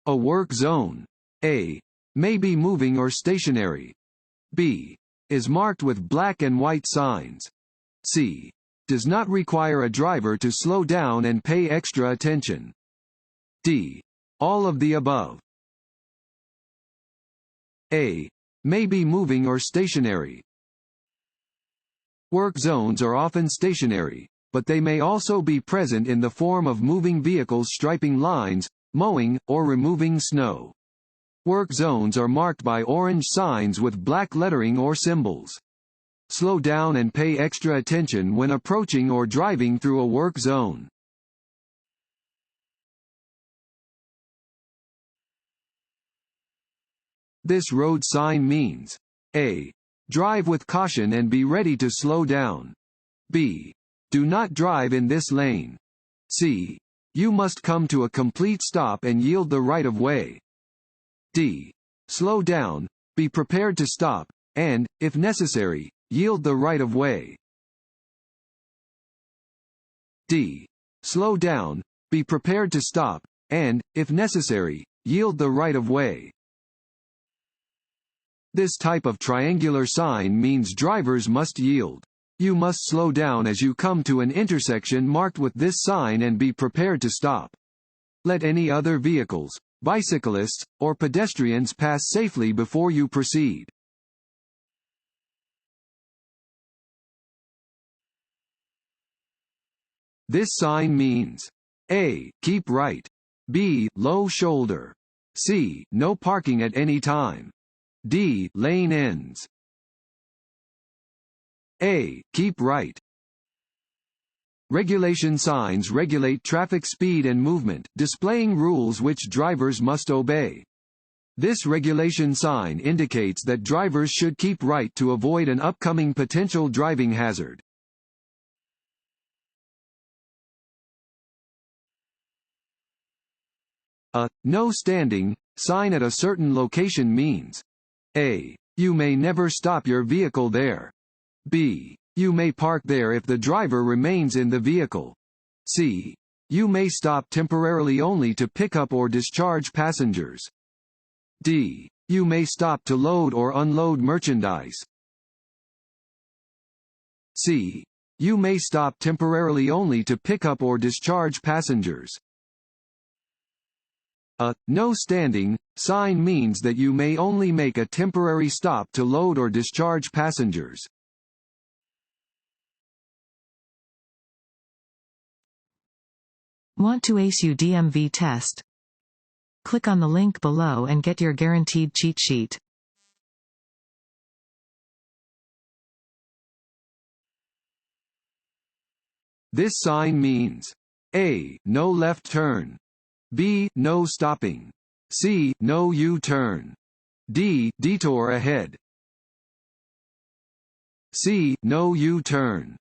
A work zone. A. May be moving or stationary. B. Is marked with black and white signs. C. Does not require a driver to slow down and pay extra attention. D. All of the above. A. May be moving or stationary. Work zones are often stationary, but they may also be present in the form of moving vehicles striping lines, mowing, or removing snow. Work zones are marked by orange signs with black lettering or symbols. Slow down and pay extra attention when approaching or driving through a work zone. This road sign means: A. Drive with caution and be ready to slow down. B. Do not drive in this lane. C. You must come to a complete stop and yield the right of way. D. Slow down, be prepared to stop, and, if necessary, yield the right of way. D. Slow down, be prepared to stop, and, if necessary, yield the right of way. This type of triangular sign means drivers must yield. You must slow down as you come to an intersection marked with this sign and be prepared to stop. Let any other vehicles, bicyclists, or pedestrians pass safely before you proceed. This sign means: A. Keep right. B. Low shoulder. C. No parking at any time. D. Lane ends. A. Keep right. Regulation signs regulate traffic speed and movement, displaying rules which drivers must obey. This regulation sign indicates that drivers should keep right to avoid an upcoming potential driving hazard. A no standing sign at a certain location means: A. You may never stop your vehicle there. B. You may park there if the driver remains in the vehicle. C. You may stop temporarily only to pick up or discharge passengers. D. You may stop to load or unload merchandise. C. You may stop temporarily only to pick up or discharge passengers. A no standing sign means that you may only make a temporary stop to load or discharge passengers. Want to ace your DMV test? Click on the link below and get your guaranteed cheat sheet. This sign means: A. No left turn. B. No stopping. C. No U-turn. D. Detour ahead. C. No U-turn.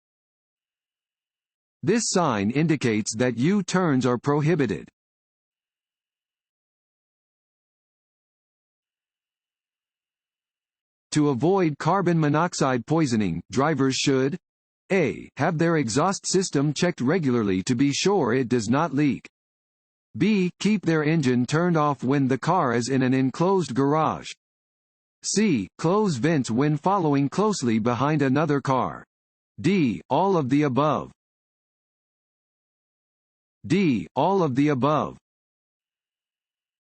This sign indicates that U-turns are prohibited. To avoid carbon monoxide poisoning, drivers should: A. Have their exhaust system checked regularly to be sure it does not leak. B. Keep their engine turned off when the car is in an enclosed garage. C. Close vents when following closely behind another car. D. All of the above. D. All of the above.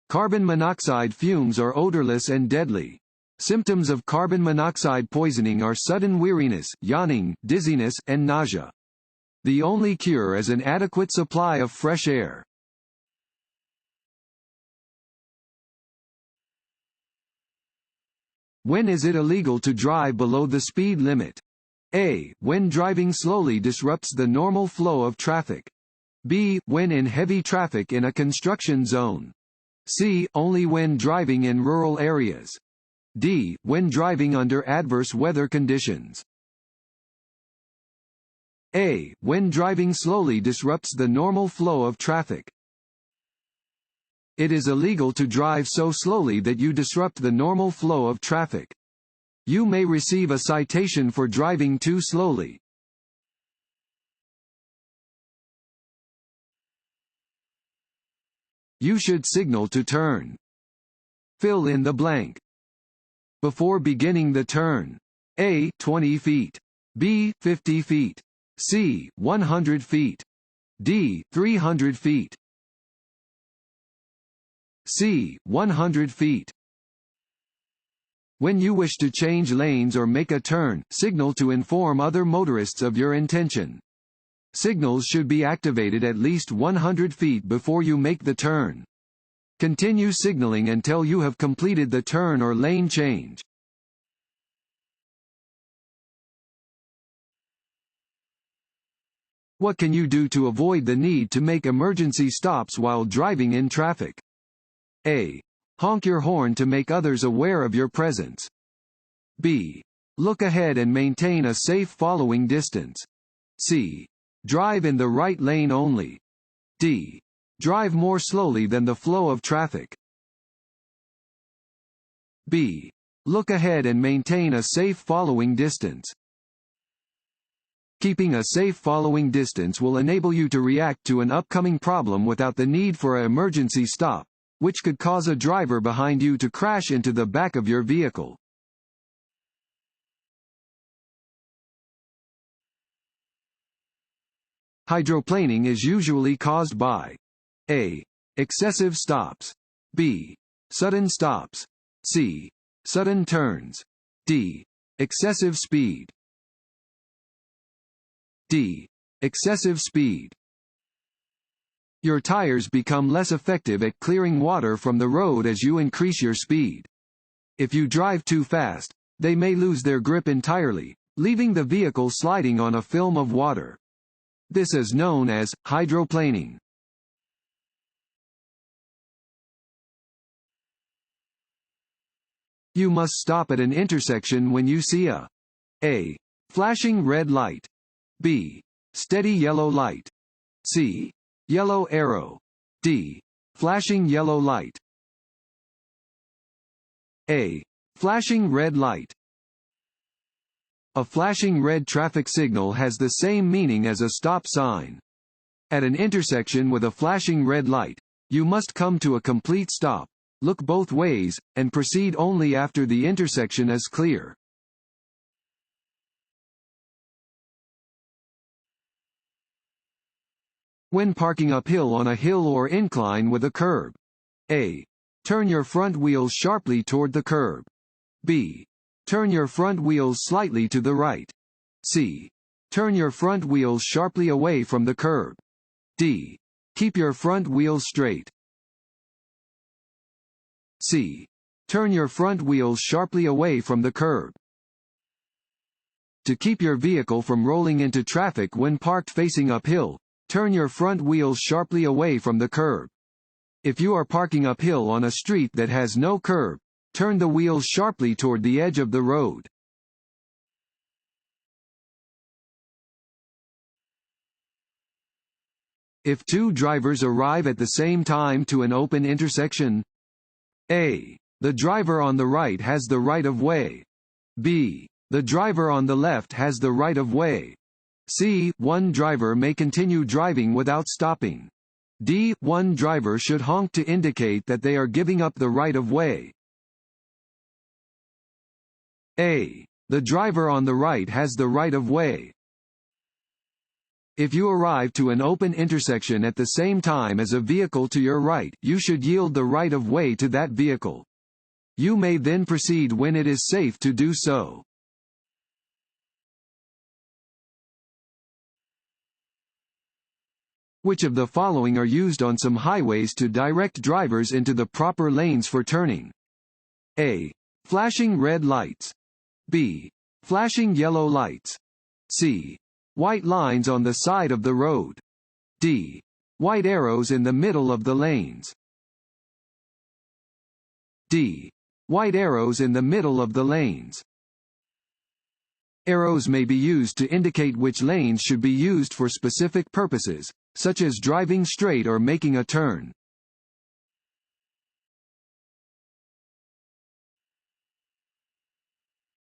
Carbon monoxide fumes are odorless and deadly. Symptoms of carbon monoxide poisoning are sudden weariness, yawning, dizziness, and nausea. The only cure is an adequate supply of fresh air. When is it illegal to drive below the speed limit? A. When driving slowly disrupts the normal flow of traffic. B. When in heavy traffic in a construction zone. C. Only when driving in rural areas. D. When driving under adverse weather conditions. A. When driving slowly disrupts the normal flow of traffic. It is illegal to drive so slowly that you disrupt the normal flow of traffic. You may receive a citation for driving too slowly. you should signal to turn. Fill in the blank. Before beginning the turn. A. 20 feet. B. 50 feet. C. 100 feet. D. 300 feet. C. 100 feet. When you wish to change lanes or make a turn, signal to inform other motorists of your intention. Signals should be activated at least 100 feet before you make the turn. Continue signaling until you have completed the turn or lane change. What can you do to avoid the need to make emergency stops while driving in traffic? A. Honk your horn to make others aware of your presence. B. Look ahead and maintain a safe following distance. C. Drive in the right lane only. D. Drive more slowly than the flow of traffic. B. Look ahead and maintain a safe following distance. Keeping a safe following distance will enable you to react to an upcoming problem without the need for an emergency stop, which could cause a driver behind you to crash into the back of your vehicle. Hydroplaning is usually caused by A. Excessive stops. B. Sudden stops. C. Sudden turns. D. Excessive speed. D. Excessive speed. Your tires become less effective at clearing water from the road as you increase your speed. If you drive too fast, they may lose their grip entirely, leaving the vehicle sliding on a film of water. This is known as hydroplaning. You must stop at an intersection when you see a flashing red light. B. Steady yellow light. C. Yellow arrow. D. Flashing yellow light. A. Flashing red light. A flashing red traffic signal has the same meaning as a stop sign. At an intersection with a flashing red light, you must come to a complete stop, look both ways, and proceed only after the intersection is clear. When parking uphill on a hill or incline with a curb. A. Turn your front wheels sharply toward the curb. B. Turn your front wheels slightly to the right. C. Turn your front wheels sharply away from the curb. D. Keep your front wheels straight. C. Turn your front wheels sharply away from the curb. To keep your vehicle from rolling into traffic when parked facing uphill, turn your front wheels sharply away from the curb. If you are parking uphill on a street that has no curb, turn the wheels sharply toward the edge of the road. If two drivers arrive at the same time to an open intersection. A. The driver on the right has the right of way. B. The driver on the left has the right of way. C. One driver may continue driving without stopping. D. One driver should honk to indicate that they are giving up the right of way. A. The driver on the right has the right of way. If you arrive to an open intersection at the same time as a vehicle to your right, you should yield the right of way to that vehicle. You may then proceed when it is safe to do so. Which of the following are used on some highways to direct drivers into the proper lanes for turning? A. Flashing red lights. B. Flashing yellow lights. C. White lines on the side of the road. D. White arrows in the middle of the lanes. D. White arrows in the middle of the lanes. Arrows may be used to indicate which lanes should be used for specific purposes, such as driving straight or making a turn.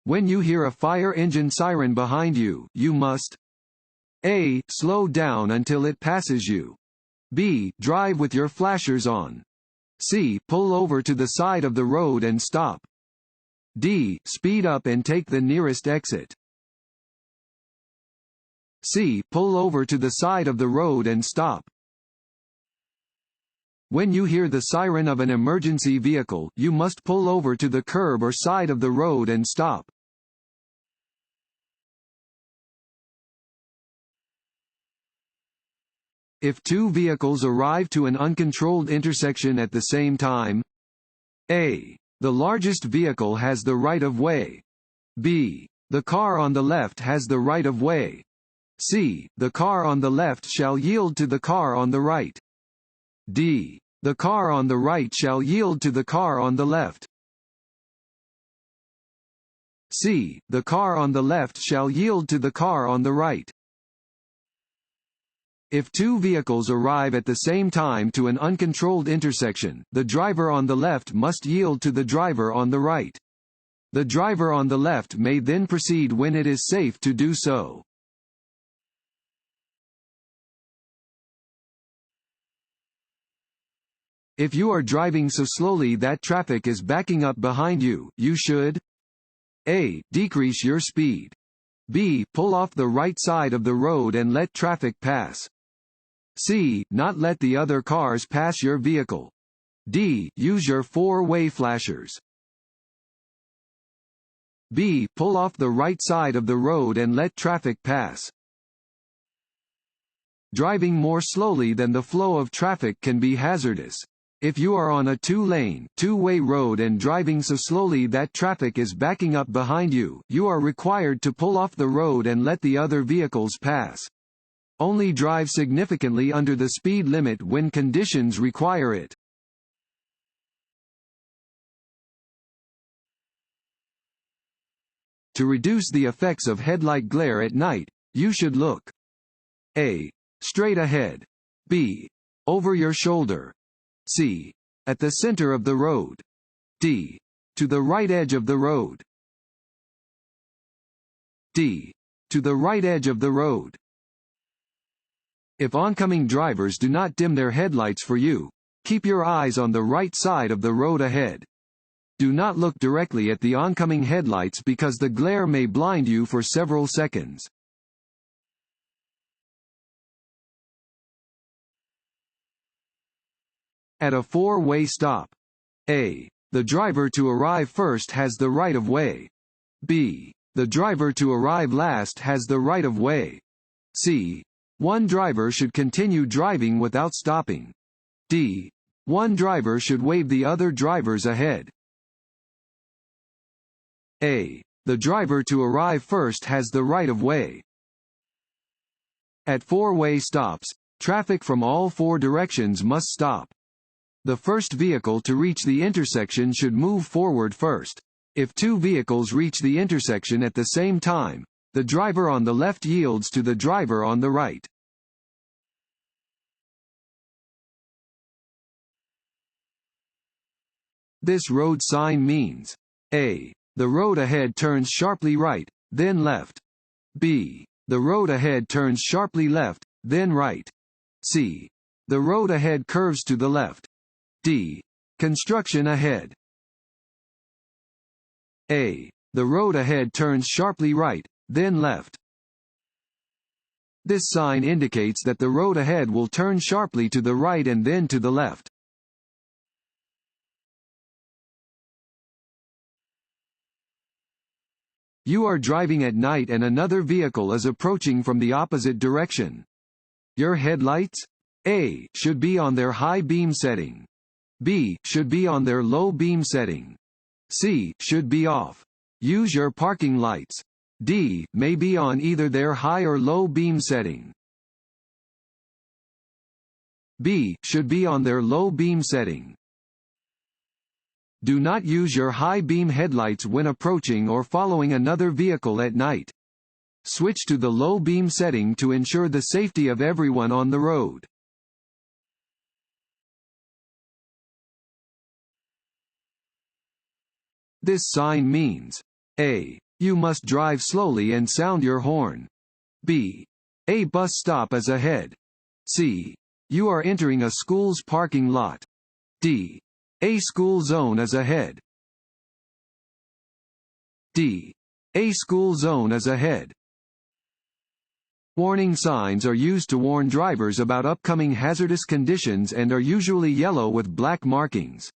When you hear a fire engine siren behind you, you must A. Slow down until it passes you. B. Drive with your flashers on. C. Pull over to the side of the road and stop. D. Speed up and take the nearest exit. C. Pull over to the side of the road and stop. When you hear the siren of an emergency vehicle, you must pull over to the curb or side of the road and stop. If two vehicles arrive to an uncontrolled intersection at the same time, A. The largest vehicle has the right of way. B. The car on the left has the right of way. C. The car on the left shall yield to the car on the right. D. The car on the right shall yield to the car on the left. C. The car on the left shall yield to the car on the right. If two vehicles arrive at the same time to an uncontrolled intersection, the driver on the left must yield to the driver on the right. The driver on the left may then proceed when it is safe to do so. If you are driving so slowly that traffic is backing up behind you, you should A. Decrease your speed. B. Pull off the right side of the road and let traffic pass. C. Not let the other cars pass your vehicle. D. Use your four-way flashers. B. Pull off the right side of the road and let traffic pass. Driving more slowly than the flow of traffic can be hazardous. If you are on a two-lane, two-way road and driving so slowly that traffic is backing up behind you, you are required to pull off the road and let the other vehicles pass. Only drive significantly under the speed limit when conditions require it. To reduce the effects of headlight glare at night, you should look A. Straight ahead. B. Over your shoulder. C. At the center of the road. D. To the right edge of the road. D. To the right edge of the road. If oncoming drivers do not dim their headlights for you, keep your eyes on the right side of the road ahead. Do not look directly at the oncoming headlights because the glare may blind you for several seconds. At a four-way stop. A. The driver to arrive first has the right of way. B. The driver to arrive last has the right of way. C. One driver should continue driving without stopping. D. One driver should wave the other drivers ahead. A. The driver to arrive first has the right of way. At four-way stops, traffic from all four directions must stop. The first vehicle to reach the intersection should move forward first. If two vehicles reach the intersection at the same time, the driver on the left yields to the driver on the right. This road sign means A. The road ahead turns sharply right, then left. B. The road ahead turns sharply left, then right. C. The road ahead curves to the left. D. Construction ahead. A. The road ahead turns sharply right, then left. This sign indicates that the road ahead will turn sharply to the right and then to the left. You are driving at night and another vehicle is approaching from the opposite direction. Your headlights? A. Should be on their high beam setting. B. Should be on their low beam setting. C. Should be off. Use your parking lights. D. May be on either their high or low beam setting. B. Should be on their low beam setting. Do not use your high beam headlights when approaching or following another vehicle at night. Switch to the low beam setting to ensure the safety of everyone on the road. This sign means A. You must drive slowly and sound your horn. B. A bus stop is ahead. C. You are entering a school's parking lot. D. A school zone is ahead. D. A school zone is ahead. Warning signs are used to warn drivers about upcoming hazardous conditions and are usually yellow with black markings.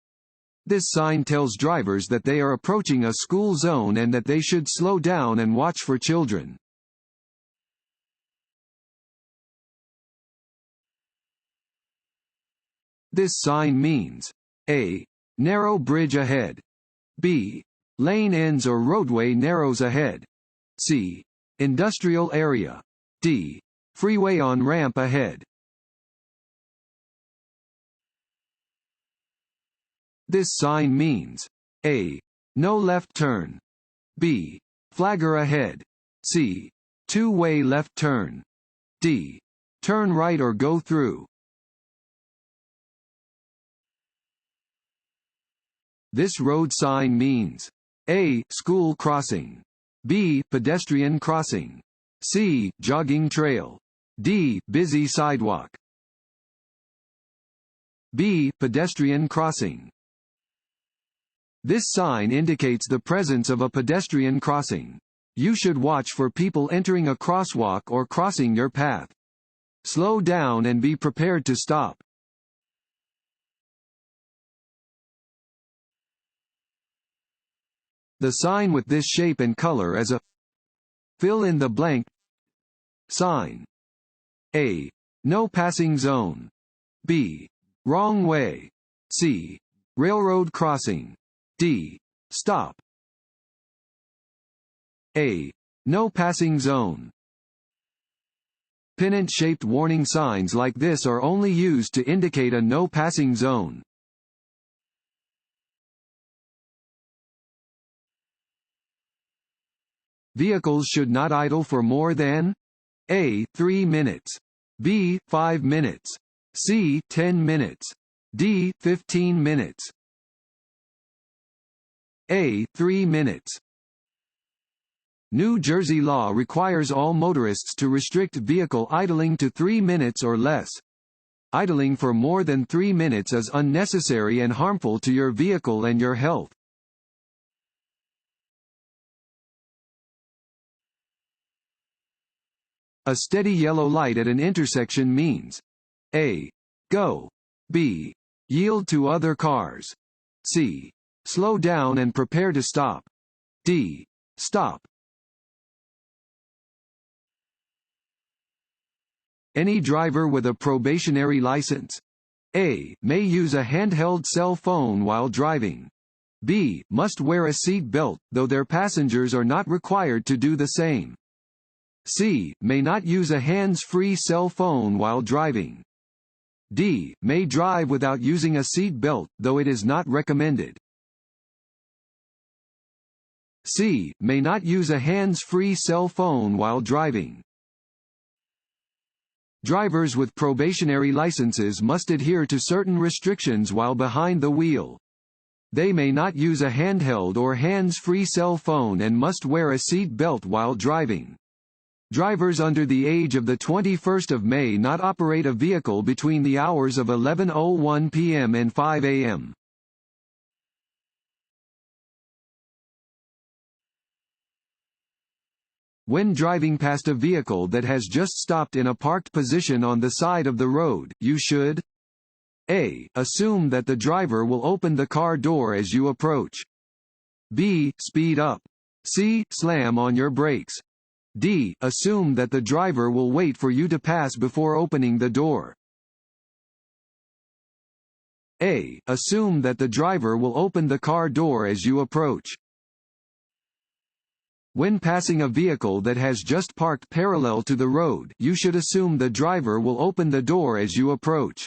This sign tells drivers that they are approaching a school zone and that they should slow down and watch for children. This sign means A. Narrow bridge ahead. B. Lane ends or roadway narrows ahead. C. Industrial area. D. Freeway on-ramp ahead. This sign means A. No left turn. B. Flagger ahead. C. Two-way left turn. D. Turn right or go through. This road sign means A. School crossing. B. Pedestrian crossing. C. Jogging trail. D. Busy sidewalk. B. Pedestrian crossing. This sign indicates the presence of a pedestrian crossing. You should watch for people entering a crosswalk or crossing your path. Slow down and be prepared to stop. The sign with this shape and color is a fill in the blank sign. A. No passing zone. B. Wrong way. C. Railroad crossing. D. Stop. A. No passing zone. Pennant-shaped warning signs like this are only used to indicate a no passing zone. Vehicles should not idle for more than A. 3 minutes. B. 5 minutes. C. 10 minutes. D. 15 minutes. A. 3 minutes. New Jersey law requires all motorists to restrict vehicle idling to 3 minutes or less. Idling for more than 3 minutes is unnecessary and harmful to your vehicle and your health. A steady yellow light at an intersection means A. Go. B. Yield to other cars. C. Slow down and prepare to stop. D. Stop. Any driver with a probationary license A. May use a handheld cell phone while driving. B. Must wear a seat belt, though their passengers are not required to do the same. C. May not use a hands-free cell phone while driving. D. May drive without using a seat belt, though it is not recommended. C. May not use a hands-free cell phone while driving. Drivers with probationary licenses must adhere to certain restrictions while behind the wheel. They may not use a handheld or hands-free cell phone and must wear a seat belt while driving. Drivers under the age of the 21st of May not operate a vehicle between the hours of 11:01 p.m. and 5 a.m. When driving past a vehicle that has just stopped in a parked position on the side of the road, you should A. Assume that the driver will open the car door as you approach. B. Speed up. C. Slam on your brakes. D. Assume that the driver will wait for you to pass before opening the door. A. Assume that the driver will open the car door as you approach. When passing a vehicle that has just parked parallel to the road, you should assume the driver will open the door as you approach.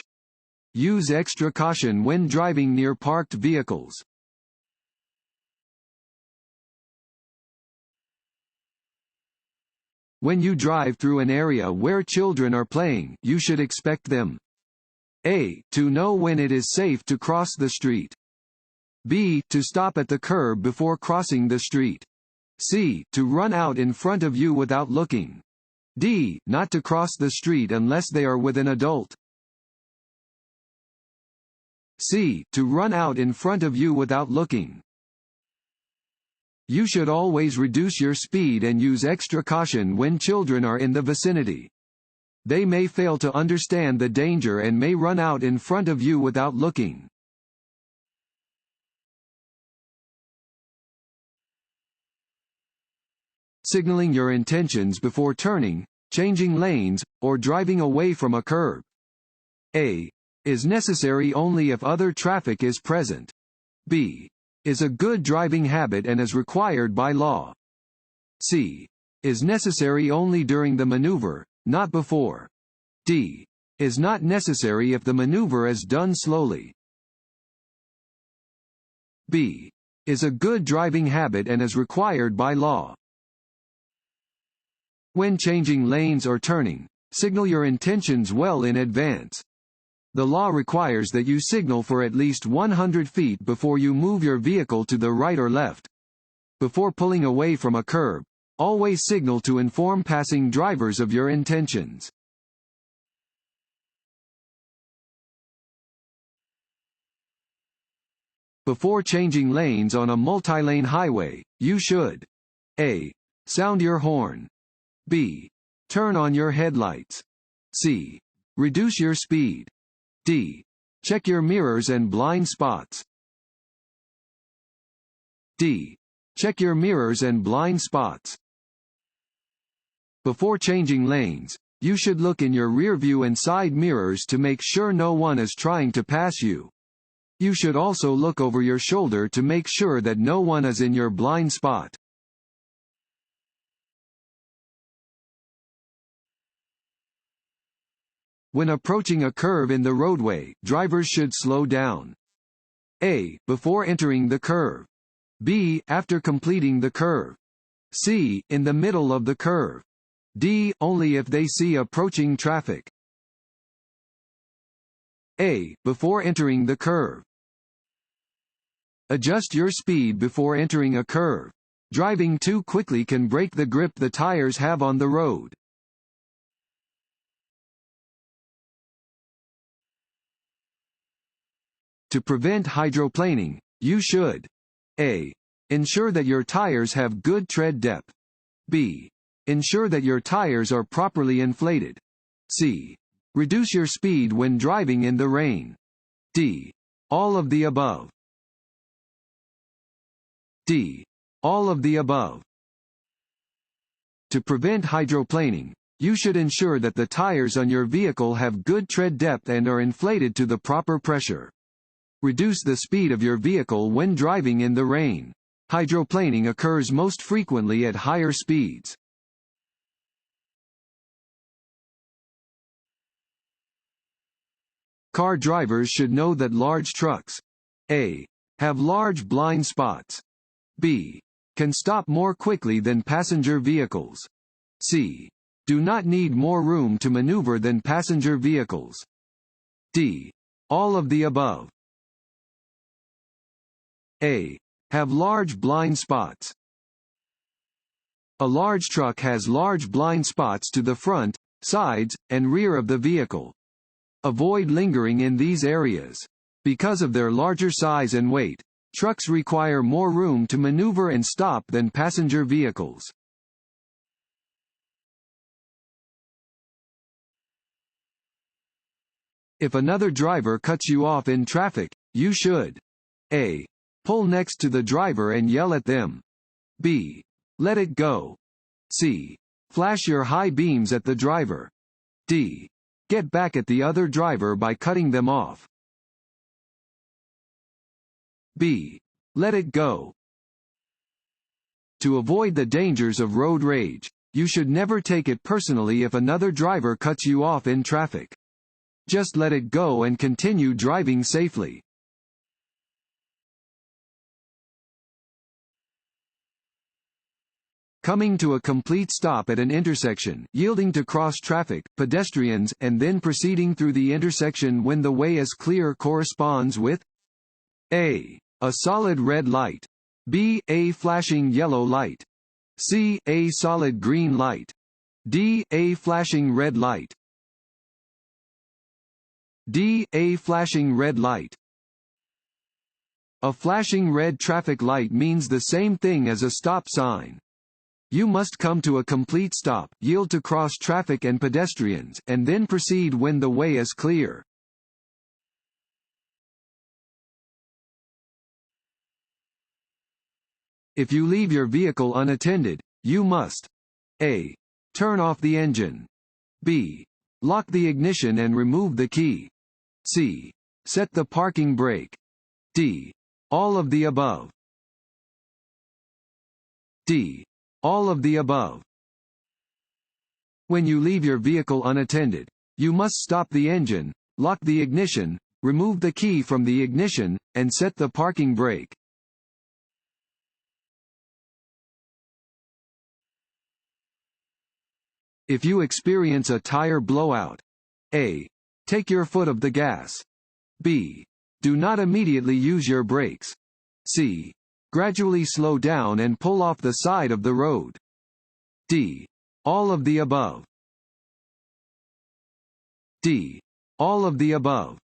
Use extra caution when driving near parked vehicles. When you drive through an area where children are playing, you should expect them A. To know when it is safe to cross the street. B. To stop at the curb before crossing the street. C. To run out in front of you without looking. D. Not to cross the street unless they are with an adult. C. To run out in front of you without looking. You should always reduce your speed and use extra caution when children are in the vicinity. They may fail to understand the danger and may run out in front of you without looking. Signaling your intentions before turning, changing lanes, or driving away from a curb. A. Is necessary only if other traffic is present. B. Is a good driving habit and is required by law. C. Is necessary only during the maneuver, not before. D. Is not necessary if the maneuver is done slowly. B. Is a good driving habit and is required by law. When changing lanes or turning, signal your intentions well in advance. The law requires that you signal for at least 100 feet before you move your vehicle to the right or left. Before pulling away from a curb, always signal to inform passing drivers of your intentions. Before changing lanes on a multi-lane highway, you should: A. Sound your horn. B. Turn on your headlights. C. Reduce your speed. D. Check your mirrors and blind spots. D. Check your mirrors and blind spots. Before changing lanes, you should look in your rear view and side mirrors to make sure no one is trying to pass you. You should also look over your shoulder to make sure that no one is in your blind spot. When approaching a curve in the roadway, drivers should slow down. A. Before entering the curve. B. After completing the curve. C. In the middle of the curve. D. Only if they see approaching traffic. A. Before entering the curve. Adjust your speed before entering a curve. Driving too quickly can break the grip the tires have on the road. To prevent hydroplaning, you should: A. Ensure that your tires have good tread depth. B. Ensure that your tires are properly inflated. C. Reduce your speed when driving in the rain. D. All of the above. D. All of the above. To prevent hydroplaning, you should ensure that the tires on your vehicle have good tread depth and are inflated to the proper pressure. Reduce the speed of your vehicle when driving in the rain. Hydroplaning occurs most frequently at higher speeds. Car drivers should know that large trucks: A. Have large blind spots. B. Can stop more quickly than passenger vehicles. C. Do not need more room to maneuver than passenger vehicles. D. All of the above. A. Have large blind spots. A large truck has large blind spots to the front, sides, and rear of the vehicle. Avoid lingering in these areas. Because of their larger size and weight, trucks require more room to maneuver and stop than passenger vehicles. If another driver cuts you off in traffic, you should: A. Pull next to the driver and yell at them. B. Let it go. C. Flash your high beams at the driver. D. Get back at the other driver by cutting them off. B. Let it go. To avoid the dangers of road rage, you should never take it personally if another driver cuts you off in traffic. Just let it go and continue driving safely. Coming to a complete stop at an intersection, yielding to cross traffic, pedestrians, and then proceeding through the intersection when the way is clear corresponds with: A. A solid red light. B. A flashing yellow light. C. A solid green light. D. A flashing red light. D. A flashing red light. A flashing red traffic light means the same thing as a stop sign. You must come to a complete stop, yield to cross traffic and pedestrians, and then proceed when the way is clear. If you leave your vehicle unattended, you must A. Turn off the engine. B. Lock the ignition and remove the key. C. Set the parking brake. D. All of the above. D. All of the above. When you leave your vehicle unattended, you must stop the engine, lock the ignition, remove the key from the ignition, and set the parking brake. If you experience a tire blowout, A. Take your foot off the gas. B. Do not immediately use your brakes. C. Gradually slow down and pull off the side of the road. D. All of the above. D. All of the above.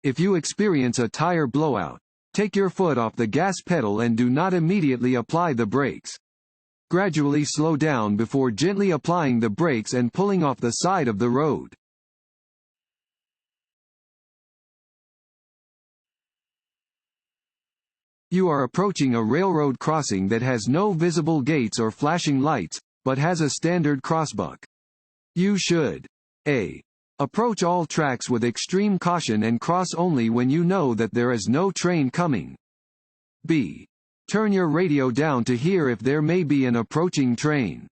If you experience a tire blowout, take your foot off the gas pedal and do not immediately apply the brakes. Gradually slow down before gently applying the brakes and pulling off the side of the road. You are approaching a railroad crossing that has no visible gates or flashing lights, but has a standard crossbuck. You should A. Approach all tracks with extreme caution and cross only when you know that there is no train coming. B. Turn your radio down to hear if there may be an approaching train.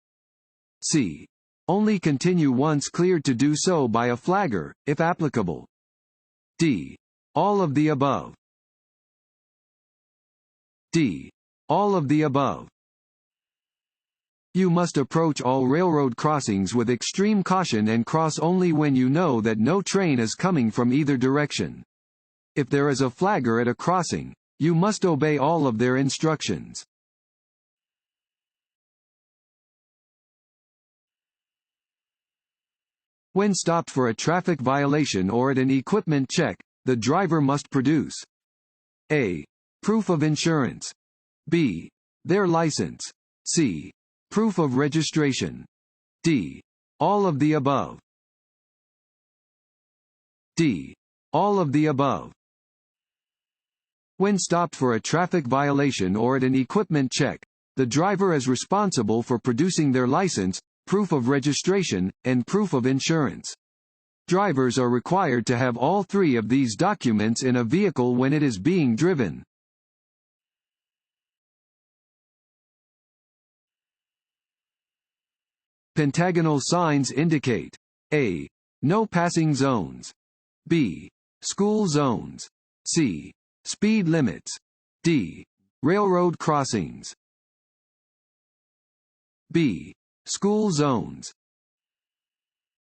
C. Only continue once cleared to do so by a flagger, if applicable. D. All of the above. D. All of the above. You must approach all railroad crossings with extreme caution and cross only when you know that no train is coming from either direction. If there is a flagger at a crossing, you must obey all of their instructions. When stopped for a traffic violation or at an equipment check, the driver must produce A. Proof of insurance. B. Their license. C. Proof of registration. D. All of the above. D. All of the above. When stopped for a traffic violation or at an equipment check, the driver is responsible for producing their license, proof of registration, and proof of insurance. Drivers are required to have all three of these documents in a vehicle when it is being driven. Pentagonal signs indicate A. No passing zones. B. School zones. C. Speed limits. D. Railroad crossings. B. School zones.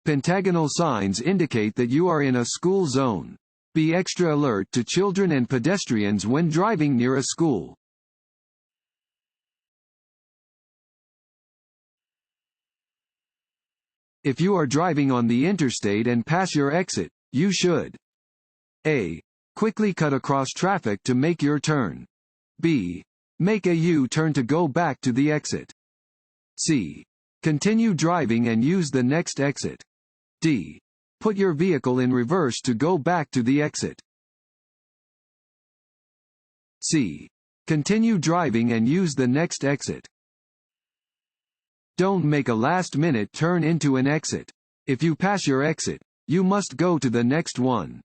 Pentagonal signs indicate that you are in a school zone. Be extra alert to children and pedestrians when driving near a school. If you are driving on the interstate and pass your exit, you should A. Quickly cut across traffic to make your turn. B. Make a U-turn to go back to the exit. C. Continue driving and use the next exit. D. Put your vehicle in reverse to go back to the exit. C. Continue driving and use the next exit. Don't make a last-minute turn into an exit. If you pass your exit, you must go to the next one.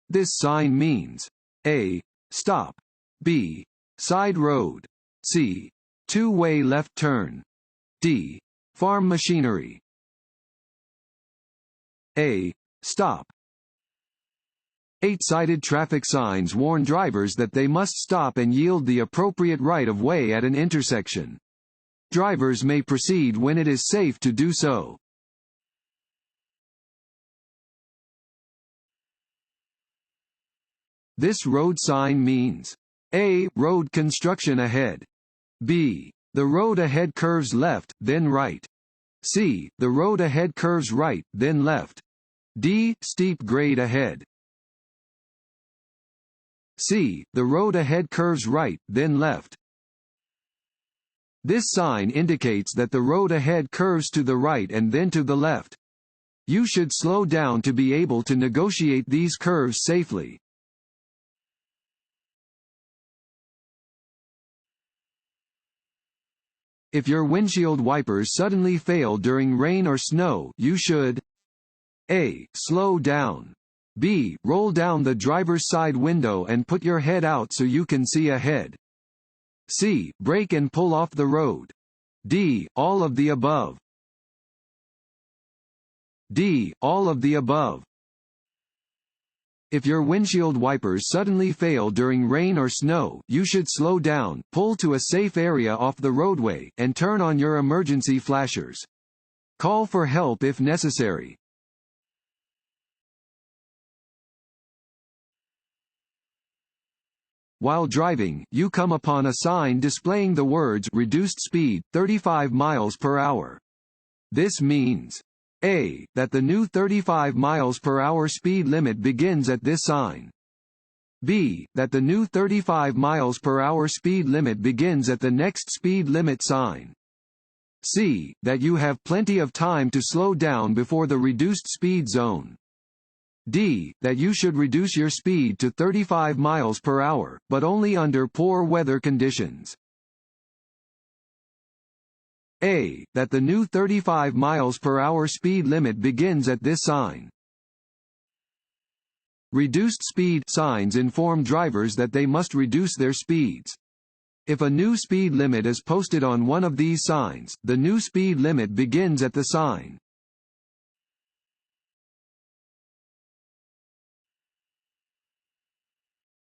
This sign means A. Stop. B. Side road. C. Two-way left turn. D. Farm machinery. A. Stop. 8-sided traffic signs warn drivers that they must stop and yield the appropriate right-of-way at an intersection. Drivers may proceed when it is safe to do so. This road sign means A. Road construction ahead. B. The road ahead curves left, then right. C. The road ahead curves right, then left. D. Steep grade ahead. C. The road ahead curves right, then left. This sign indicates that the road ahead curves to the right and then to the left. You should slow down to be able to negotiate these curves safely. If your windshield wipers suddenly fail during rain or snow, you should A. Slow down. B. Roll down the driver's side window and put your head out so you can see ahead. C. Brake and pull off the road. D. All of the above. D. All of the above. If your windshield wipers suddenly fail during rain or snow, you should slow down, pull to a safe area off the roadway, and turn on your emergency flashers. Call for help if necessary. While driving, you come upon a sign displaying the words "Reduced speed, 35 miles per hour." This means A. That the new 35 miles per hour speed limit begins at this sign. B. That the new 35 miles per hour speed limit begins at the next speed limit sign. C. That you have plenty of time to slow down before the reduced speed zone. D. That you should reduce your speed to 35 miles per hour, but only under poor weather conditions. A. That the new 35 miles per hour speed limit begins at this sign. Reduced speed signs inform drivers that they must reduce their speeds. If a new speed limit is posted on one of these signs, the new speed limit begins at the sign.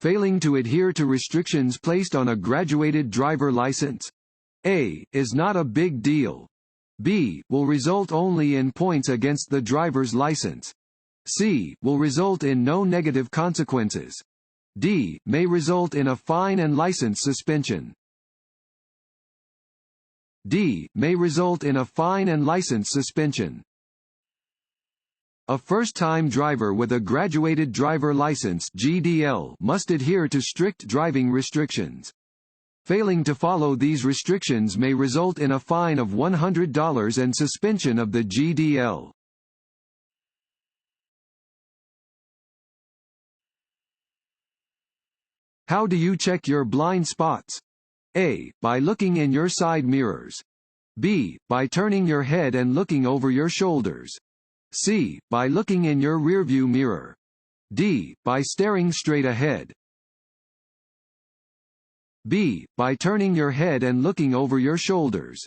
Failing to adhere to restrictions placed on a graduated driver license. A. Is not a big deal. B. Will result only in points against the driver's license. C. Will result in no negative consequences. D. May result in a fine and license suspension. D. May result in a fine and license suspension. A first-time driver with a graduated driver license (GDL) must adhere to strict driving restrictions. Failing to follow these restrictions may result in a fine of $100 and suspension of the GDL. How do you check your blind spots? A. By looking in your side mirrors. B. By turning your head and looking over your shoulders. C. By looking in your rearview mirror. D. By staring straight ahead. B. By turning your head and looking over your shoulders.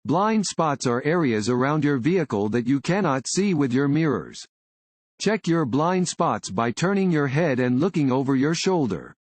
Blind spots are areas around your vehicle that you cannot see with your mirrors. Check your blind spots by turning your head and looking over your shoulder.